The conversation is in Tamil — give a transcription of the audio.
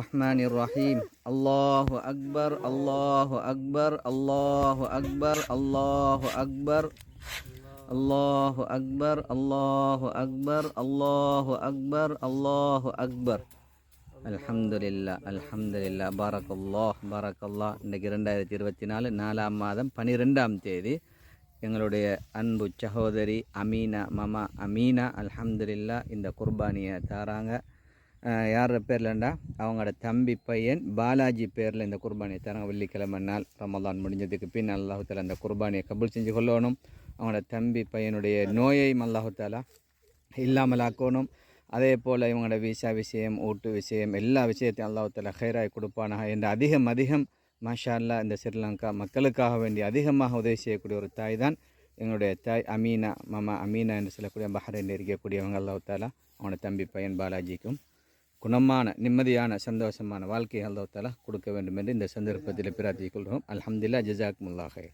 الرحمن الرحيم الله أكبر الله أكبر الله أكبر الله أكبر الله أكبر الله أكبر الله أكبر الله أكبر அல்ஹம்துலில்லா பாரக்கல்லாஹ். இன்றைக்கு 2024 4ஆம் மாதம் 12ஆம் தேதி எங்களுடைய அன்பு சகோதரி மாமா அமீனா அல்ஹம்துலில்லா இந்த குர்பானியை தாராங்க. யார் பேர்லண்டா அவங்களோட தம்பி பையன் பாலாஜி பேரில் இந்த குர்பானியை தராங்க. வெள்ளிக்கிழமை நாள் ரமலான் முடிஞ்சதுக்கு பின் அல்லாஹுத்தாலா அந்த குர்பானியை கபூல் செஞ்சு கொள்ளணும். அவங்களோட தம்பி பையனுடைய நோயையும் அல்லாஹுத்தாலா இல்லாமல் ஆக்கணும். அதே போல் இவங்களோட விசா விஷயம், ஊட்டு விஷயம், எல்லா விஷயத்தையும் அல்லாஹுத்தாலா ஹைராய் கொடுப்பானாக என்று அதிகம் மாஷா அல்லா இந்த ஸ்ரீலங்கா மக்களுக்காக வேண்டி அதிகமாக உதவி செய்யக்கூடிய ஒரு தாய் தான் எங்களுடைய தாய் மாமா அமீனா என்று சொல்லக்கூடிய பஹ்ரைனில் இருக்கக்கூடியவங்க. அல்லாஹுத்தாலா அவனோட தம்பி பையன் பாலாஜிக்கும் குணமான நிம்மதியான சந்தோஷமான வாழ்க்கையை அல்லாஹுத்தாலா கொடுக்க வேண்டும் என்று இந்த சந்தர்ப்பத்தில் பிரார்த்திக் கொள்கிறோம். அல்ஹம்துலில்லாஹ், ஜஸாக்குமுல்லாஹ் ஹைர்.